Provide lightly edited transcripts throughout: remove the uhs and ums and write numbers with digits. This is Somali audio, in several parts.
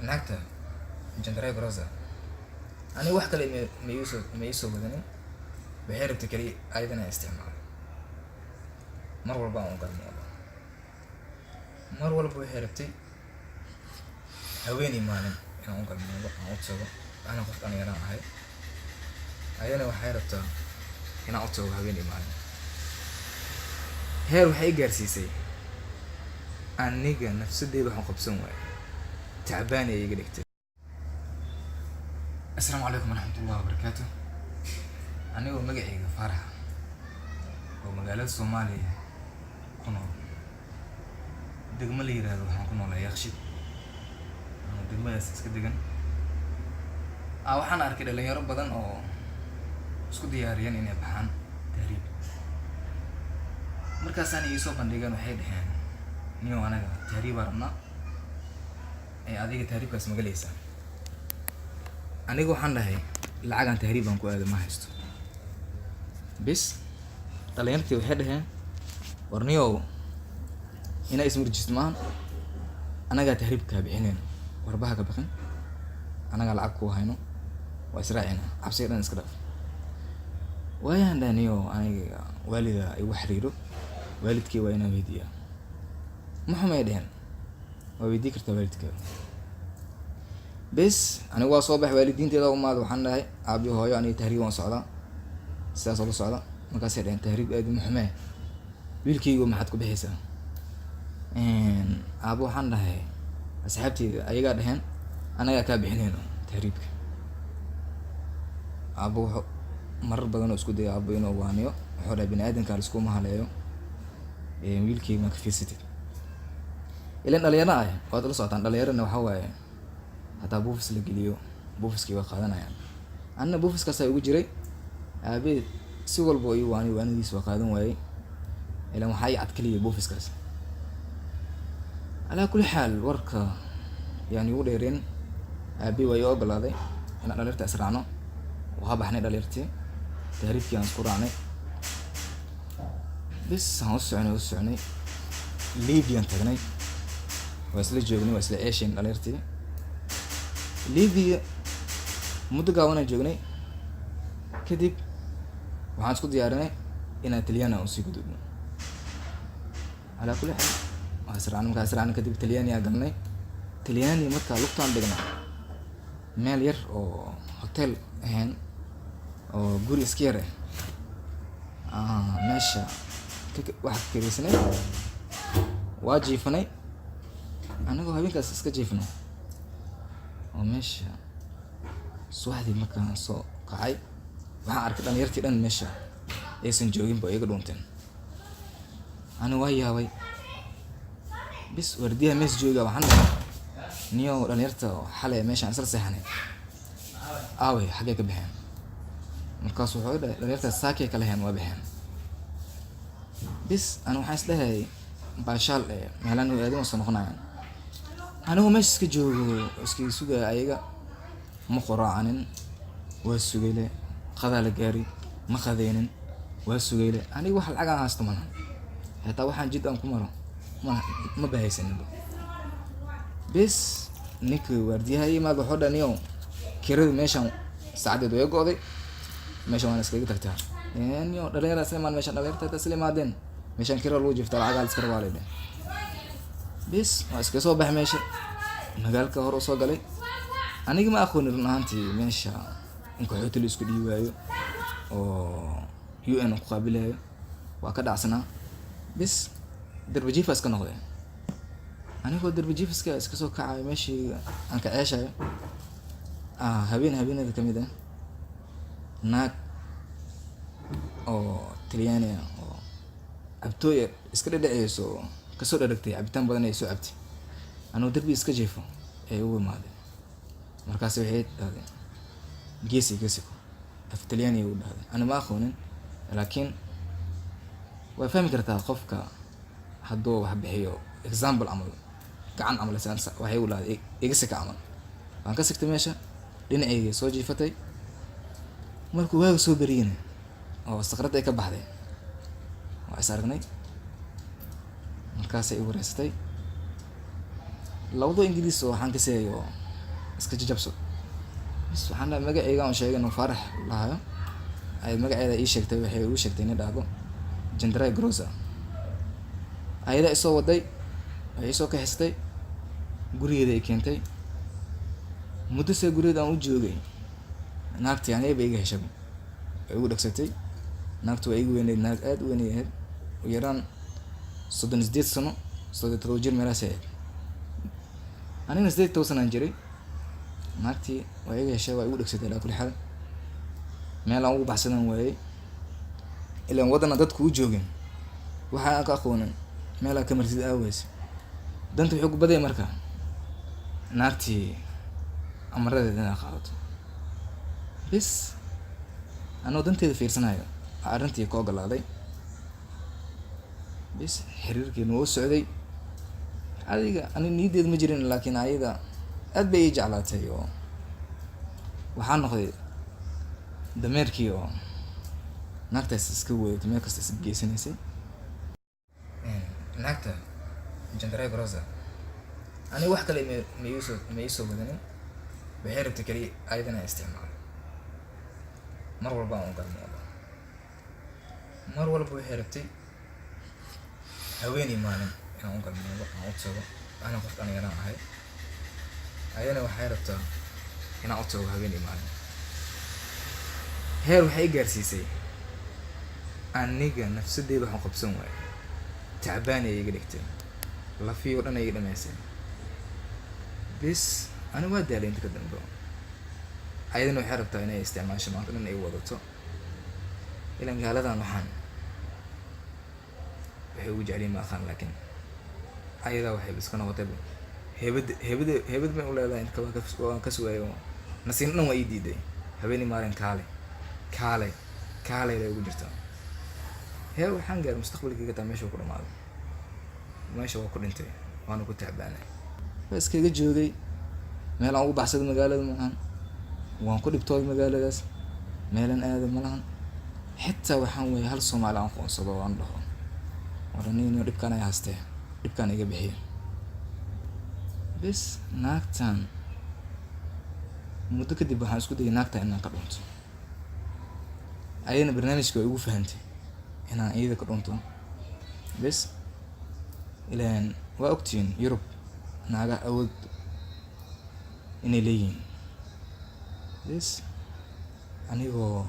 naagta jandaray brosa ani wax kale ma iisoo wadanin waxay rabtay kaliya ayadana isticmaalo mar walba aan u galmoodo mar walba waxay rabtay haweeney maalin inaan u galmoodo aan u tago ana qof dhalinyaraan ahay ayadana waxay rabtaa inaan u tago haweeney maalin heer waxay gaarsiisay aniga nafsadeyda waxaan qabsan waaye تعبان يا يقلقت. السلام عليكم ورحمة الله وبركاته. أنا هو مقعي فرح ومقالات الصومالية كنو دقم لي هذا وحنا كنو لا يخشي دقم ياسس كدقن أو حنا أركيد اللي يرب بدن أو اسكو دياريان إني بحان تهريب مركز ثاني يوسف بندقان وحيد هان نيو أنا تهريب أرمنا adiga tahriibkaas ma galaysaa aniga waxaan dhahay lacagan tahriiban ku aado ma haysto bis dhalinyartii waxay dhaheen warniyow inaa ismurjismaan anagaa tahriibkaa bixineen warbaha ka baqin anagaa lacag ku hayno waa israacina cabsiga dhan iska dhaaf waayaan dhahniyo aniga waalida igu xiriiro waalidkii waa inaan weydiiyaa maxumay dhaheen waa weydii kartaa waalidkeeda bes anigu waa soo bax waalidiinteeda umaad waxaan dhahay aabi hooyo aniga tahriib waan socdaa sidaas oo la socda markaasay dhaheen tahriib aadi muxumee wiilkaygu maxaad ku bixaysaa aabo waxaan dhahay asxaabteyda ayagaa dhaheen anagaa kaa bixinayno tahriibka aabo wuxuu marar badan oo isku daya aabo inuu waaniyo wuxuu dhahay bini aadanka liskuma haleeyo wiilkayga ma ka fiirsatid ilan dhalinyaro ah waad la socotaan dhalinyarana waxaa waaye hataa buufis la geliyo buufiskii waa qaadanayaan anna buufiskaasaa ugu jiray aabeed si walba ii waaniyo waanadiis waa qaadan waayey ilan waxaa ii cad keliya buufiskaas alaa kulli xaal warka yani ugu dheereen aabe waa ii ogolaaday inaan dhalinyarta israacno waa baxnay dhalinyartii tahriibkii aan isku raacnay bis aan u soconay libyaan tagnay waa isla joognay waa isla ceesheen dhalinyartii Libya muddo gaabanaan joognay kadib waxaan isku diyaarinay inaan Talyaani aan sii gudubno alaa kulli xaal waa israacnay kadib Talyaani aan galnay Talyaani markaa lugtaan dhignay meel yar oo hotel ahaan oo guri iska yar meesha waxaa kiraysanay waa jiifanay anagoo habeenkaas iska jiifnay oo meesha subaxdii markaan soo kacay waxaan arkay dhalinyartii dhan meesha aysan jooginba iga dhuunteen ani waa yaabay bis wardiyaha mees jooga waxaan dhahay niyo dhalinyarta xalay meeshaan isla seexanay aaway xaggee ka baxeen markaas wuxuu dhahay dhalinyarta saakay kala heen waa baxeen bis ani waxaan isdhahay baashaal meelaan u aadin soo noqonayaan anigu meesha iska joogo iska sugaya ayaga ma qoraacanin waa sugayle qadaa la gaari ma qadeynin waa sugayle aniga wax lacag aan haysto malahan hataa waxaan jid aan ku maro ma bahaysaninba bes ninka waardiyaha imaad wuxuu dhaniyo kirada meeshaan saacadeed way go'day meeshaan waan iskaga tagtaa niyo dhalinyarada isla imaan meeshaan dhalinyarada isla imaadeen meeshaan kira lagu jifta lacag iska rabaa leedahay bes waa iska soo bax meesha magaalka hore soo galay aniga ma aqoon run ahaantii meesha in qaxootiga isku dhiibaayo oo UN ku qaabilayo waa ka dhacsanaa bes darbajiif iska noqday anigoo darbajiif iska soo kacay meeshii aan ka ceeshayo habeenada kamid ah naag oo Talyaani oo abtooy iska dhadhaceyso kasoo dharagtay cabitaan badan ay soo cabtay anoo darbi iska jeefo ee ugu imaadeen markaas waxay dhahdeen geesi af Talyaani u dhahday ana ma aqoonin laakiin way fahmi kartaa qofka hadduu wax bixiyo example amal gacan amal waxay u dhahday iga sika amal waan ka sigtay meesha dhinacayga soo jiifatay markuu waaga soo bariyeen oo sakrada ay ka baxday waa is aragnay markaasay igu wareystay labado ingiriis oo waxaan ka seeyo iska jajabso. Bas waxaan dhahay magacayga aan sheegay inuu Faarax lahayo, ay magaceeda ii sheegtay, waxay igu sheegtay inay dhahdo Jendarai Grocer. Ayada isoo waday, waxay isoo kaxistay, gurigeeda ay keentay. Muddo see gurigeeda aan u joogay, naagtii aniga bay iga heshay, way igu dhagsatay. Naagtu waa igu weyneyd, naag aad u weyn ahayd, ugu yaraan 38 sano, 37 jir meelahaas ahayd. Anigana 8 sano aan jiray. Naagtii waa iga heshay, waa igu dhagsatay. Ilaa kulli xaal meel aan ugu baxsadan waayay, ilaan wadana dadku u joogin, waxa aan ka aqoonin meel aan ka martid aaways. Danta wuxuu ku baday markaa naagtii amaradeeda inay qaadato. Bis anoo danteeda fiirsanayo arrintii ka ogolaaday. Bis xiriirkeena wuu socday. Adiga ani niyadeed ma jirin, laakiin ayada aad bay ii jeclaatay oo waxaan noqday dameerkii oo naagtaas iska wadato meel kasta is geysanaysay. Naagta Jendarai Grocer ani wax kale ma iisoo wadanin, waxay rabtay kaliya ayadana isticmaalo. Mar walba aan u galmoodo, mar walba waxay rabtay haweeney maalin inaan u galmoodo, aan u tago. Ana qof dhalinyaraan ahay, ayadana waxay rabtaa inaan u tago haweeney maalin. Heer waxay gaarsiisay aniga nafsadeeda waxaan qabsan waayay, tacbaan ay iga dhigtay, lafiyo dhan ay iga dhamaysay. Bis ani waa daalay inta ka dambe. Ayadana waxay rabtaa inay isticmaasho maanta dhan ay wadato. Ilaan gaaladan waxay ugu jeceliin ma aqaan, laakiin ayada waxay iska noqotay hebad bay u leedahay. Inta waan ka sugayo nasiin dhan waa ii diiday. Haweeney maalin kaale ay ugu jirtaa. Heer waxaan gaaray mustaqbalkayga taa meesha ku dhamaaday, meesha waa ku dhintay, waana ku tacbaanay. Waa iskaga joogay meel aan ugu baxsaday magaalada maahan, waan ku dhibtooday magaaladaas, meelan aado ma lahan. Xitaa waxaan weeyay hal Soomaali aan qoonsado oo aan dhaho waraniino dhibkaan ay haystee, dhibkaan iga bixiyo. Bis naagtan muddo kadib waxaan isku dayay naagta inaan ka dhunto. Ayadana barnaamijka way igu fahantay inaan iyada ka dhunto. Bis ilaan waa ogtiin Yurub naaga awood inay leeyihiin. Bis anigoo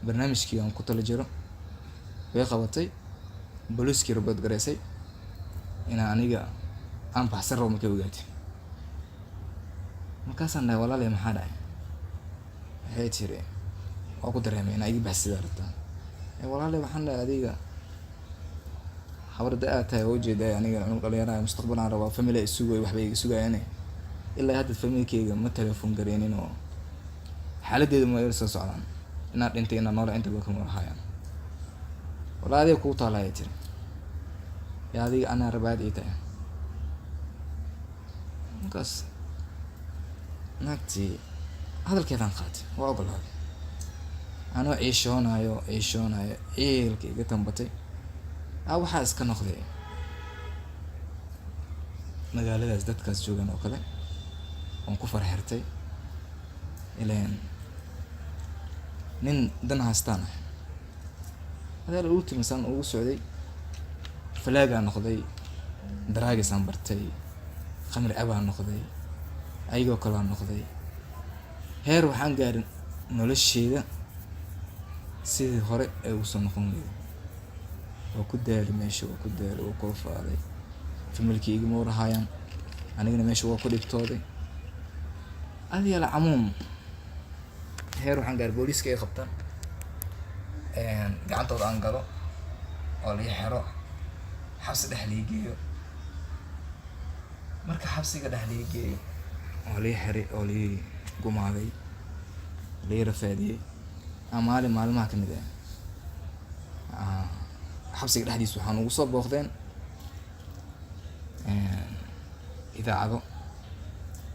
barnaamijkii aan ku tala jiro way qabatay, booliiskii rabad gareysay inaan aniga aan baxsan rabo markay ogaatay. Markaasaan dhahay walaalay maxaa dhacay? Waxay tiri waa ku dareemay inaa iga baxsidaa rabtaa. Walaalay waxaan dhahay adiga habarda aad tahay oo ujeeday aniga cunug dhalinyarada mustaqbal aan rabaa, family ay sugay waxbay iga sugayaan. Ilaa hadda familkeyga ma telefoon gareenin oo xaaladeeda ma ila soo socdaan, inaan dhintay inaan nool inta ba kama hayaan. Walaalay ku taalay tiri yaa adiga ana rabaad ii tahay. Markaas naagtii hadalkeedaan qaatay, waa ogolaaday. Anoo ciishoonayo ciilka iga tambatay. Waxaa iska noqday magaaladaas dadkaas joogan oo kale, waan ku farxirtay. Ilaan nin dan haystaan ah. Hadal ugu timasan ugu socday, falaagaa noqday, daraagisaan bartay, khamri cabaa noqday, ayagoo kalaa noqday. Heer waxaan gaarin nolosheeda sidii hore ay ugu soo noqon weyday. waa ku daalay meesha, waa ku daalay, waa ku faaday. Familkii igama warhayaan, anigana meesha waa ku dhibtooday. Adiga la camuum heer waxaan gaar booliiska ay qabtaan gacantooda aan galo oo la xiro, xabsi dhex la geeyo. Marka xabsiga dhex la geeyo oo la xiray oo la gumaaday, la rafaadiyay maalin maalmaha kamid ah xabsiga dhexdiisa waxaan ugu soo booqdeen idaacado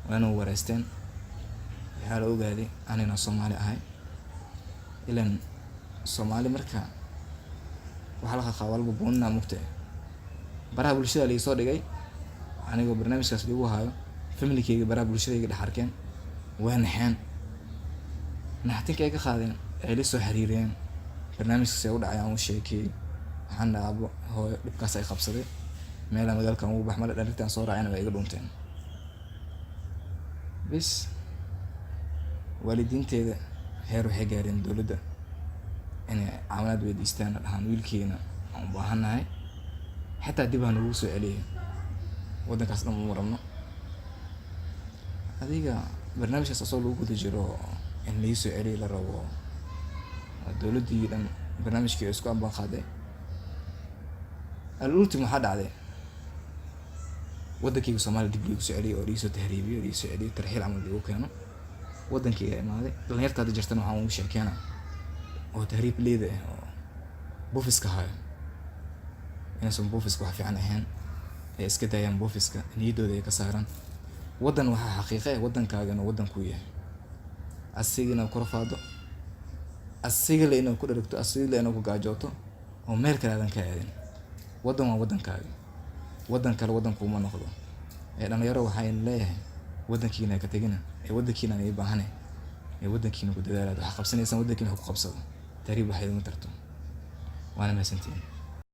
waana wareysteen. waxaa la ogaaday anina Soomaali ahay. ilaan Soomaali marka waxa la qaqaa walba buunna mugtay baraha bulshada la soo dhigay anigoo barnaamijkaas lagu hayo familykeyga baraha bulshadayga dhex arkeen, waa naxeen. Naxtinka ay ka qaadeen ay la soo xiriireen, barnaamijkaas ay u dhacay aan u sheekeeyey. Waxaan dhahay abo hooyo dhibkaas ay qabsaday, meelaha magaalkan ugu bax male dhalintaan soo raacayna waa iga dhunteen. Bis waalidiinteeda heer waxay gaareen dowladda inay caawinaad weydiistaan, dhahaan wiilkeena aan u baahannahay, xataa dib ha nagu soo celiyo waddankaas dhan uma rabno. Adiga barnaamijkaas asoo lagu guda jiro in laii soo celiyo la rabo, dowladdii dhan barnaamijkii isku ambaan qaaday. Al-ultimo waxaa dhacday waddankeyga Soomaaliya dib liigu soo celiyay oo liigu soo tahriibiyo, liigu soo celiyo tarxiil camal liigu keeno. Waddankeyga imaaday, dhalinyarta hadda jirtana waxaan ugu sheekeena oo tahriib leeda ah oo buufiska hayo inaysan buufiska wax fiican ahayn, ay iska daayaan buufiska, niyaddooda ay ka saaraan. Waddan waxaa xaqiiqo ah waddankaagana waddan kuu yahay, asiga inaad ku rafaado, asiga le inaad ku dherigto, asiga le inaad ku gaajooto oo meel kale aadan ka aadin. Waddan waa waddankaaga, waddan kale waddan kuuma noqdo. Dhalinyaro waxaan leeyahay waddankiina ka tegina, waddankiina ay baahanay, waddankiina ku dadaalaad, wax qabsanaysaan waddankiina ku qabsado, tahriib waxay idin tarto. Waana mahadsantihiin.